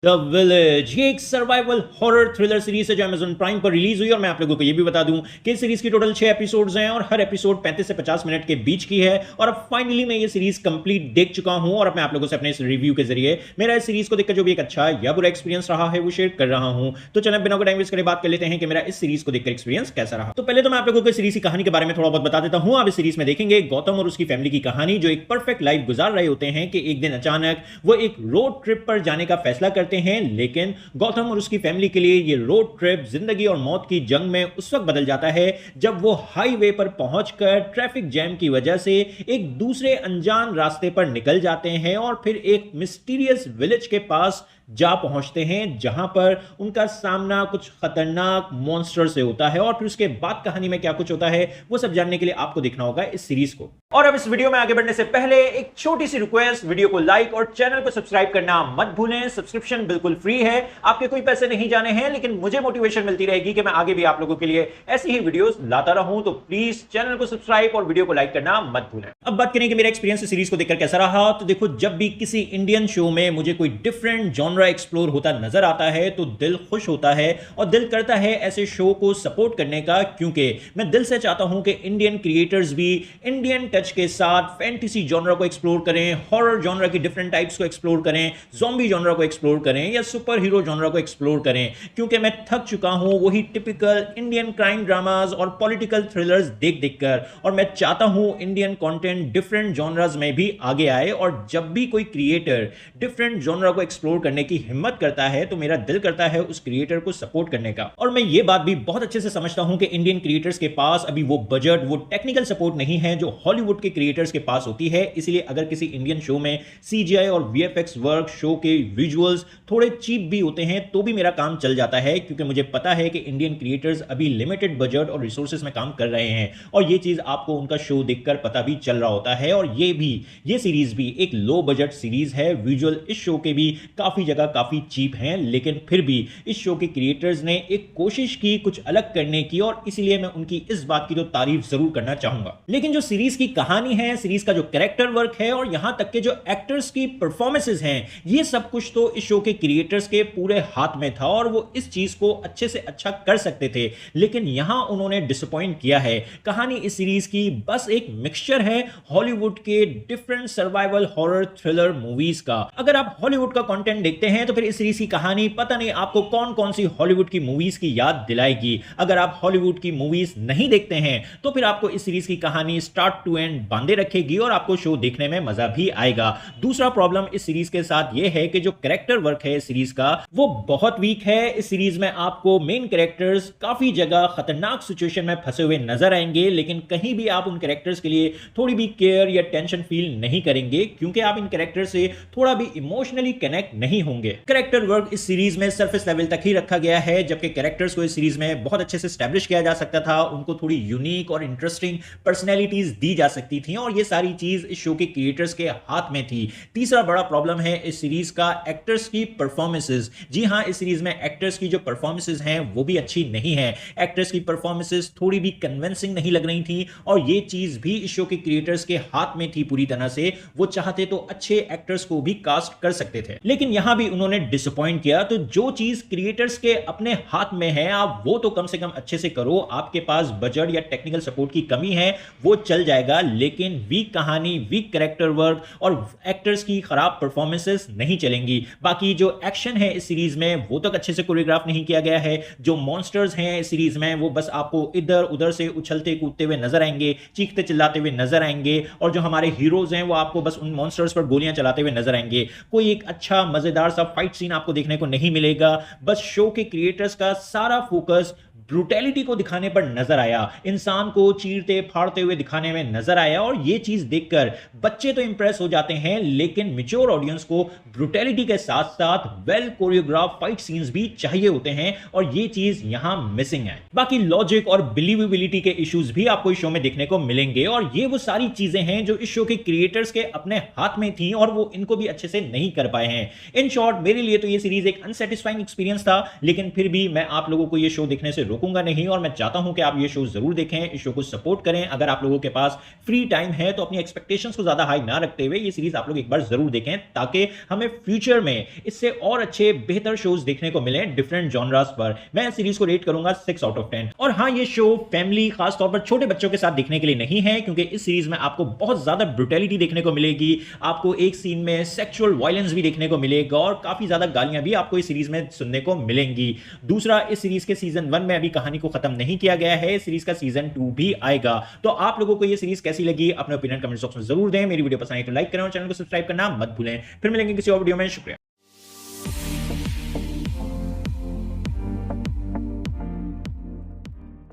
The village ये एक survival horror thriller series है जो अमेजन प्राइम पर रिलीज हुई और मैं आप लोगों को ये भी बता दूं कि इस सीरीज की टोटल 6 एपिसोड्स हैं और हर एपिसोड 35 से 50 मिनट के बीच की है। और अब फाइनली मैं ये सीरीज कंप्लीट देख चुका हूं और अब मैं आप लोगों से अपने इस रिव्यू के जरिए मेरा इस सीरीज को देखकर जो भी एक अच्छा या बुरा एक्सपीरियंस रहा है वो शेयर कर रहा हूं। तो चलो बिना कोई टाइम वेस्ट करे बात कर लेते हैं कि मेरा इस सीरीज को देखकर एक्सपीरियंस कैसा रहा। तो पहले तो मैं आप लोगों को सीरीज की कहानी के बारे में थोड़ा बहुत बता देता हूं। आप इस सीरीज में देखेंगे गौतम और उसकी फैमिली की कहानी जो एक परफेक्ट लाइफ गुजार रहे होते हैं कि एक दिन अचानक वो एक रोड ट्रिप पर जाने का फैसला करते हैं। लेकिन गौतम और उसकी फैमिली के लिए ये रोड ट्रिप जिंदगी और मौत की जंग में उस वक्त बदल जाता है जब वो हाईवे पर पहुंचकर ट्रैफिक जैम की वजह से एक दूसरे अनजान रास्ते पर निकल जाते हैं और फिर एक मिस्टीरियस विलेज के पास जा पहुंचते हैं जहां पर उनका सामना कुछ खतरनाक मॉन्स्टर से होता है। और फिर उसके बाद कहानी में क्या कुछ होता है वो सब जानने के लिए आपको देखना होगा इस सीरीज को। और अब इस वीडियो में आगे बढ़ने से पहले एक छोटी सी रिक्वेस्ट, वीडियो को लाइक और चैनल को सब्सक्राइब करना मत भूलें। सब्सक्रिप्शन बिल्कुल फ्री है, आपके कोई पैसे नहीं जाने हैं, लेकिन मुझे मोटिवेशन मिलती रहेगी कि मैं आगे भी आप लोगों के लिए ऐसी ही वीडियोस लाता रहूं। तो प्लीज चैनल को सब्सक्राइब और वीडियो को लाइक करना मत भूलें। अब बात करें कि मेरा एक्सपीरियंस सीरीज को देखकर कैसा रहा। तो देखो, जब भी किसी इंडियन शो में मुझे कोई डिफरेंट जॉनरा एक्सप्लोर होता नजर आता है तो दिल खुश होता है और दिल करता है ऐसे शो को सपोर्ट करने का, क्योंकि मैं दिल से चाहता हूं कि इंडियन क्रिएटर्स भी इंडियन टच के साथ फैंटेसी जॉनरा को एक्सप्लोर करें, हॉरर जॉनरा की डिफरेंट टाइप्स को एक्सप्लोर करें, ज़ॉम्बी जॉनरा को एक्सप्लोर करें या सुपर हीरो जॉनरा को एक्सप्लोर करें। क्योंकि मैं थक चुका हूं वही टिपिकल इंडियन क्राइम ड्रामास और पॉलिटिकल थ्रिलर्स देख देखकर, और मैं चाहता हूं इंडियन कंटेंट डिफरेंट जॉनरास में भी आगे आए। और जब भी कोई क्रिएटर डिफरेंट जॉनरा को एक्सप्लोर करने की हिम्मत करता है तो मेरा दिल करता है उस क्रिएटर को सपोर्ट करने का। और मैं ये बात भी बहुत अच्छे से समझता हूं कि इंडियन क्रिएटर्स के पास अभी वो बजट, वो टेक्निकल सपोर्ट नहीं है जो हॉलीवुड के क्रिएटर्स के पास होती है। इसलिए अगर किसी इंडियन शो में सीजीआई और वीएफएक्स वर्क, शो के विजुअल्स थोड़े चीप भी होते हैं तो भी मेरा काम चल जाता है, क्योंकि मुझे पता है कि इंडियन क्रिएटर्स अभी लिमिटेड बजट और रिसोर्सेज में काम कर रहे हैं। और ये चीज आपको उनका शो देखकर पता भी चल रहा होता है। और ये सीरीज भी एक लो बजट सीरीज है। विजुअल इस शो के भी काफी जगह काफी चीप हैं, लेकिन फिर भी इस शो के क्रिएटर्स ने एक कोशिश की कुछ अलग करने की, और इसलिए मैं उनकी इस बात की तो तारीफ जरूर करना चाहूंगा। लेकिन जो सीरीज की कहानी है, सीरीज का जो कैरेक्टर वर्क है और यहां तक के जो एक्टर्स की परफॉर्मेंसेस हैं, ये सब कुछ तो इस शो के क्रिएटर्स के पूरे हाथ में था और वो इस चीज को अच्छे से अच्छा कर सकते थे। लेकिन यहां उन्होंने डिसअपॉइंट किया है। कहानी इस सीरीज की बस एक मिक्सचर है हॉलीवुड के different survival horror thriller movies का। अगर आप हॉलीवुड का कंटेंट देखते हैं तो फिर इस सीरीज की कहानी पता नहीं आपको कौन कौन सी हॉलीवुड की मूवीज की याद दिलाएगी। अगर आप हॉलीवुड की मूवीज नहीं देखते हैं तो फिर आपको इस सीरीज की कहानी स्टार्ट टू एंड बांधे रखेगी और आपको शो देखने में मजा भी आएगा। दूसरा प्रॉब्लम इस सीरीज के साथ यह है कि जो कैरेक्टर वर्क है इस सीरीज का वो बहुत वीक है। इस सीरीज में आपको मेन कैरेक्टर्स काफी जगह खतरनाक सिचुएशन में फंसे हुए नजर आएंगे, लेकिन कहीं भी आप उन कैरेक्टर्स के लिए थोड़ी भी केयर या टेंशन फील नहीं करेंगे, क्योंकि आप इन कैरेक्टर से थोड़ा भी इमोशनली कनेक्ट नहीं होंगे। कैरेक्टर वर्क इस सीरीज में सरफेस लेवल तक ही रखा गया है, जबकि कैरेक्टर्स को इस सीरीज में बहुत अच्छे से एस्टैब्लिश किया जा सकता था। उनको थोड़ी यूनिक और इंटरेस्टिंग पर्सनैलिटीज दी जा सकती थी और ये सारी चीज इस शो के क्रिएटर्स के हाथ में थी। तीसरा बड़ा प्रॉब्लम है इस सीरीज का एक्टर्स की परफॉर्मेंसेस। जी हां, इस सीरीज में एक्टर्स की जो परफॉर्मेंसेस हैं वो भी अच्छी नहीं है। एक्टर्स की परफॉर्मेंसेस थोड़ी भी कन्विंसिंग नहीं लग रही थी और ये चीज भी इस शो के क्रिएटर्स के हाथ में थी पूरी तरह से। वो चाहते तो अच्छे एक्टर्स को भी कास्ट कर सकते थे, लेकिन यहां भी उन्होंने डिसअपॉइंट किया। तो जो चीज क्रिएटर्स के अपने हाथ में है आप वो तो कम से कम अच्छे से करो। आपके पास बजट या टेक्निकल सपोर्ट की कमी है वो चल जाएगा, लेकिन वीक कहानी, वीक कैरेक्टर वर्क और एक्टर्स की खराब परफॉर्मेंसेस नहीं चलेंगी। बाकी जो एक्शन है इस सीरीज में वो तक अच्छे से कोरियोग्राफ नहीं किया गया है। जो मॉन्स्टर्स हैं इस सीरीज में वो बस आपको इधर उधर से उछलते कूदते हुए नजर आएंगे, चीखते चिल्लाते हुए नजर आएंगे, और जो हमारे हीरोज हैं वो आपको बस उन मॉन्स्टर्स पर गोलियां चलाते हुए नजर आएंगे। कोई एक अच्छा मजेदार सा फाइट सीन आपको देखने को नहीं मिलेगा। बस शो के क्रिएटर्स का सारा फोकस ब्रूटैलिटी को दिखाने पर नजर आया, इंसान को चीरते फाड़ते हुए दिखाने में नजर आया। और ये चीज देखकर बच्चे तो इंप्रेस हो जाते हैं, लेकिन मैच्योर ऑडियंस को ब्रूटैलिटी के साथ साथ वेल कोरियोग्राफ फाइट सीन्स भी चाहिए होते हैं, और ये चीज यहां मिसिंग है। बाकी लॉजिक और बिलीवेबिलिटी के इश्यूज भी आपको इस शो में देखने को मिलेंगे, और ये वो सारी चीजें हैं जो इस शो के क्रिएटर्स के अपने हाथ में थी और वो इनको भी अच्छे से नहीं कर पाए हैं। इन शॉर्ट, मेरे लिए तो ये सीरीज एक अनसेटिस्फाइंग एक्सपीरियंस था, लेकिन फिर भी मैं आप लोगों को ये शो देखने से रोक रोकूंगा नहीं और मैं चाहता हूं कि आप ये शो जरूर देखें, इस शो को सपोर्ट करें। अगर आप लोगों के पास फ्री टाइम है तो अपनी एक्सपेक्टेशंस को ज्यादा हाई ना रखते हुए ये सीरीज आप लोग एक बार जरूर देखें, ताकि हमें फ्यूचर में इससे और अच्छे बेहतर शोज देखने को मिले डिफरेंट जॉनरास पर। मैं इस सीरीज को रेट करूंगा 6 आउट ऑफ 10। और हाँ, ये शो फैमिली, खास तौर पर छोटे बच्चों के साथ देखने के लिए नहीं है, क्योंकि इस सीरीज में आपको बहुत ज्यादा ब्रुटैलिटी देखने को मिलेगी। आपको एक सीन में सेक्सुअल वायलेंस भी देखने को मिलेगा और काफी ज्यादा गालियां भी आपको इस सीरीज में सुनने को मिलेंगी। दूसरा, इस सीरीज के सीजन 1 में अभी कहानी को खत्म नहीं किया गया है, इस सीरीज का सीजन 2 भी आएगा। तो आप लोगों को ये सीरीज कैसी लगी, अपने ओपिनियन कमेंट बॉक्स में जरूर दें। मेरी वीडियो पसंद आई तो लाइक करें और चैनल को सब्सक्राइब करना मत भूलें। फिर मिलेंगे किसी और वीडियो में। शुक्रिया।